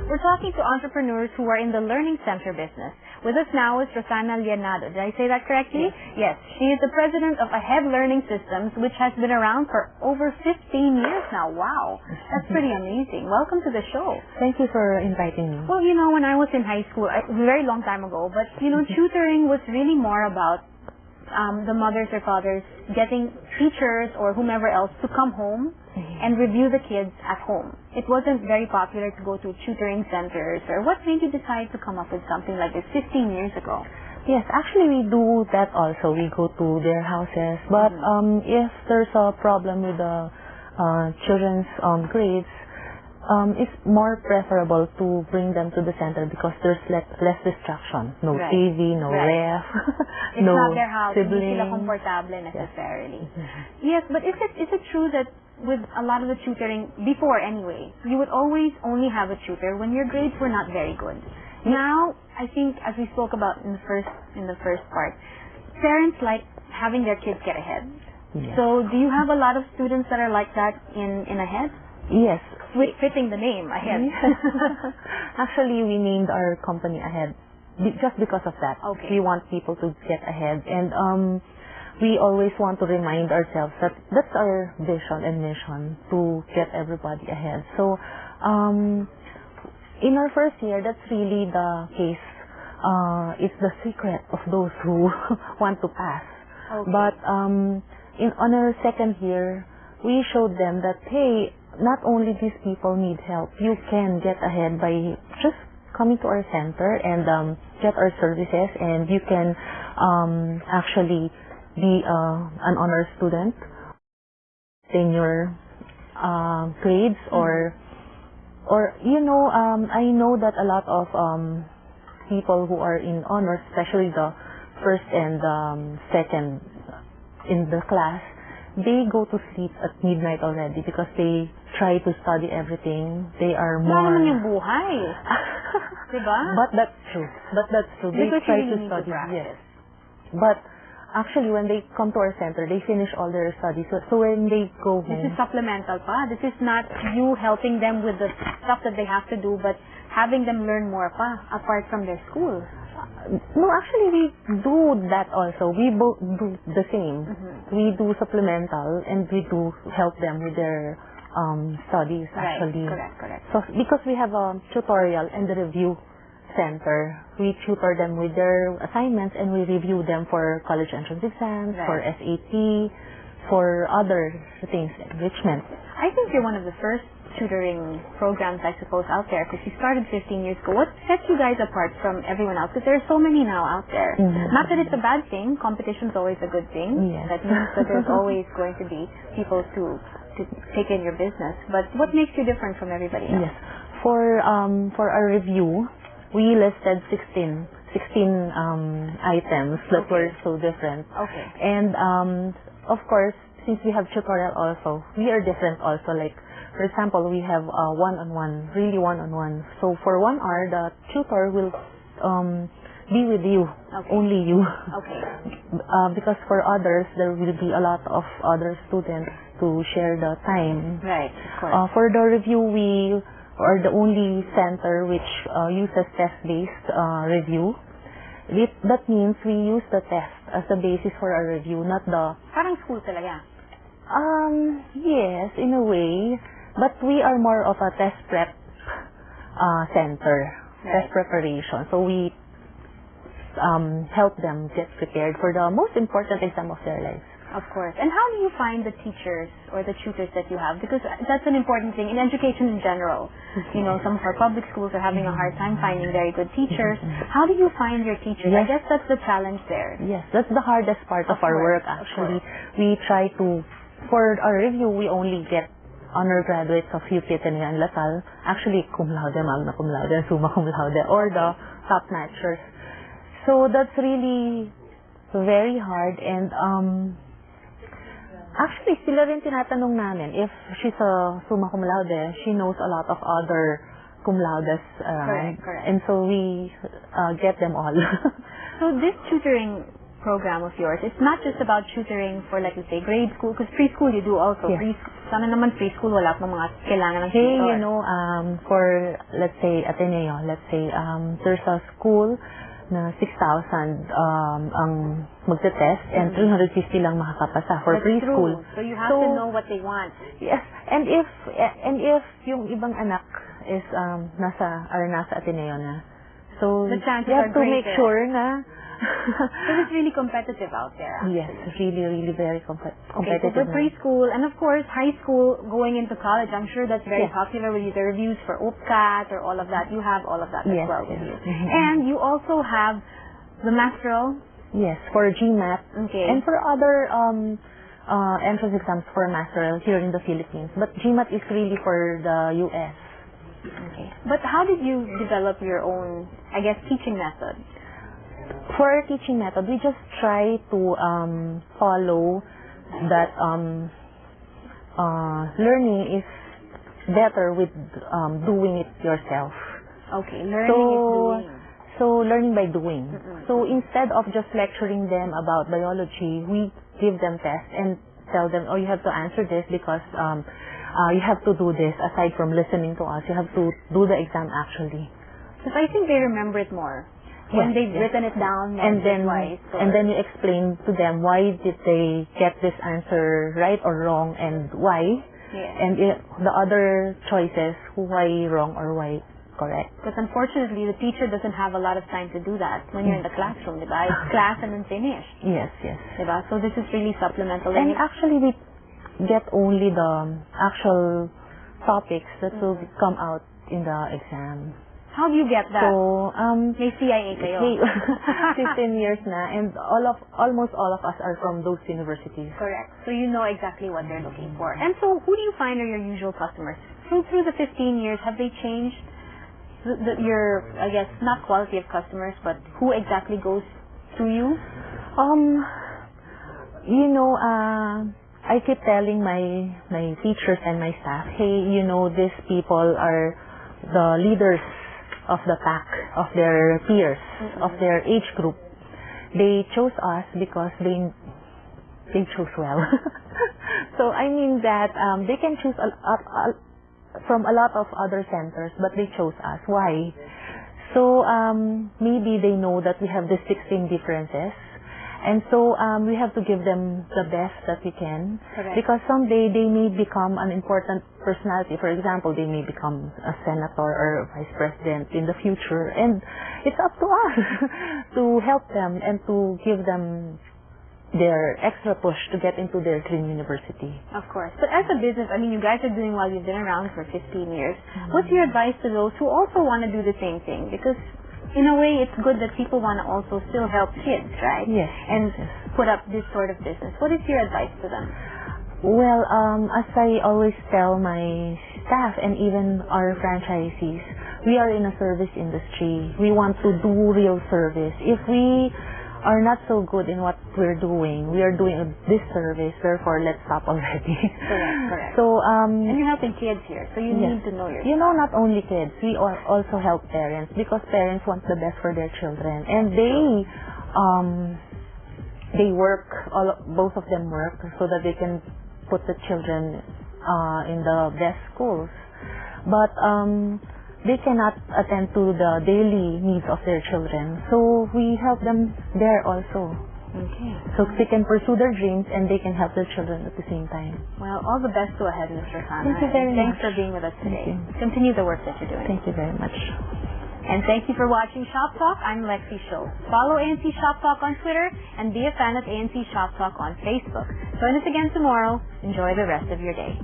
We're talking to entrepreneurs who are in the learning center business. With us now is Rosana Lianado. Did I say that correctly? Yes. She is the president of Ahead Learning Systems, which has been around for over 15 years now. Wow. That's pretty amazing. Welcome to the show. Thank you for inviting me. Well, you know, when I was in high school, a very long time ago, but, you know, tutoring was really more about the mothers or fathers getting teachers or whomever else to come home and review the kids at home. It wasn't very popular to go to tutoring centers. Or what made you decide to come up with something like this 15 years ago? Yes, actually we do that also. We go to their houses. But if there's a problem with the children's grades, it's more preferable to bring them to the center because there's less distraction. No TV, no ref, it's no not their house. siblings. Hindi sila komportable necessarily. Yes, but is it true that with a lot of the tutoring, before anyway, you would always only have a tutor when your grades were not very good? Now, I think, as we spoke about in the first part, parents like having their kids get ahead. So do you have a lot of students that are like that in Ahead? Yes. Fitting the name, Ahead. Actually, we named our company Ahead just because of that. Okay. We want people to get ahead. And we always want to remind ourselves that that's our vision and mission, to get everybody ahead. So in our first year, that's really the case. It's the secret of those who want to pass. Okay. But on our second year, we showed them that, hey, not only these people need help, you can get ahead by just coming to our center and get our services, and you can actually be an honor student in your grades, or you know, I know that a lot of people who are in honors, especially the first and second in the class, they go to sleep at midnight already because they try to study everything. They are more... Wala naman yung buhay. Diba? But that's true. They because try you to need study. to practice. Yes. But actually, when they come to our center, they finish all their studies. So when they go home... This is supplemental pa. This is not you helping them with the stuff that they have to do, but having them learn more pa, apart from their school. No, actually, we do that also. We both do the same. We do supplemental, and we do help them with their studies, actually. Correct. So, because we have a tutorial and the review center, we tutor them with their assignments, and we review them for college entrance exams, for SAT, for other things, enrichment. I think you're one of the first tutoring programs, I suppose, out there, because you started 15 years ago. What sets you guys apart from everyone else? Because there are so many now out there. Not that it's a bad thing. Competition's always a good thing. That means that there's always going to be people to take in your business. But what makes you different from everybody else? Yes. For our review, we listed 16 items that were so different. Okay. And of course, since we have tutorial also, we are different also. Like, for example, we have one-on-one, really one-on-one. So for 1 hour, the tutor will be with you, only you. Okay. Because for others, there will be a lot of other students to share the time. Right, of course. For the review, we are the only center which uses test-based review. That means we use the test as the basis for our review, not the... Parang school talaga. Yes, in a way. But we are more of a test prep center, test preparation. So we help them get prepared for the most important exam of their lives. Of course. And how do you find the teachers or the tutors that you have? Because that's an important thing in education in general. You know, some of our public schools are having a hard time finding very good teachers. How do you find your teachers? I guess that's the challenge there. Yes, that's the hardest part of our work, actually. We try to, for our review, we only get honor graduates of UP and Lasal, actually cum laude, magna cum laude, summa cum laude, or the top matchers. So that's really very hard, and actually sila rin tinatanong namin if she's a summa cum laude, she knows a lot of other cum laudes, correct. and so we get them all. So this tutoring program of yours, it's not just about tutoring for, like, let's say, grade school, because preschool you do also, Sana naman preschool, wala pang mga kailangan ng Hey, tutor. you know, for, let's say, Ateneo, there's a school na 6,000 ang magte-test and 350 lang makakapasa for That's preschool. True. So you have to know what they want. Yes, and if yung ibang anak is nasa Ateneo na, so The chances you have are to make greater. sure na Because it's really competitive out there. yes, really very Okay, competitive. so for preschool and of course high school going into college, I'm sure that's very Yes. popular with you. The reviews for OPCAT or all of that. You have all of that as Yes, well with yes. you. Mhm. And you also have the masteral. Yes, for GMAT Okay. and for other entrance exams for masteral here in the Philippines. But GMAT is really for the US. Okay. But how did you develop your own, I guess, teaching method? For our teaching method, we just try to follow that learning is better with doing it yourself. Okay, learning is doing. So learning by doing. Mm-mm. So instead of just lecturing them about biology, we give them tests and tell them, oh, you have to answer this because you have to do this aside from listening to us. You have to do the exam actually. Because I think they remember it more when they've written it down once or twice. And then you explain to them why did they get this answer right or wrong and why. Yeah. And the other choices, why wrong or why correct. Because unfortunately, the teacher doesn't have a lot of time to do that when you're in the classroom, diba? It's class and then finish. Yes. Diba? So this is really supplemental. And actually, we get only the actual topics that will come out in the exam. How do you get that? So, May CIA kayo. 15 years na, and almost all of us are from those universities. Correct. So you know exactly what they're looking for. And so who do you find are your usual customers? Through the 15 years, have they changed your, I guess, not quality of customers, but who exactly goes through you? You know, I keep telling my teachers and my staff, hey, you know, these people are the leaders of the pack, of their peers, of their age group. They chose us because they chose well. So I mean that they can choose from a lot of other centers, but they chose us. Why? So maybe they know that we have these 16 differences. And so we have to give them the best that we can. Correct. Because someday they may become an important personality. For example, they may become a senator or vice president in the future. And it's up to us to help them and to give them their extra push to get into their dream university. Of course. But as a business, I mean, you guys are doing well. You've been around for 15 years. What's your advice to those who also want to do the same thing? Because in a way, it's good that people want to also still help kids, right? Yes. And put up this sort of business. What is your advice to them? Well, as I always tell my staff and even our franchisees, we are in a service industry. We want to do real service. If we are not so good in what we're doing, we are doing a disservice. Therefore, let's stop already. Correct. So, and you're helping kids here, so you need to know yourself. You know, not only kids, we also help parents because parents want the best for their children, and they work. Both of them work so that they can put the children in the best schools, but they cannot attend to the daily needs of their children. So we help them there also. Okay. So they can pursue their dreams and they can help their children at the same time. Well, all the best to ahead, Mr. Khanna. Thank you very Thanks much. for being with us today. Thank you. Continue the work that you're doing. Thank you very much. And thank you for watching Shop Talk. I'm Lexi Show. Follow ANC Shop Talk on Twitter and be a fan of ANC Shop Talk on Facebook. Join us again tomorrow. Enjoy the rest of your day.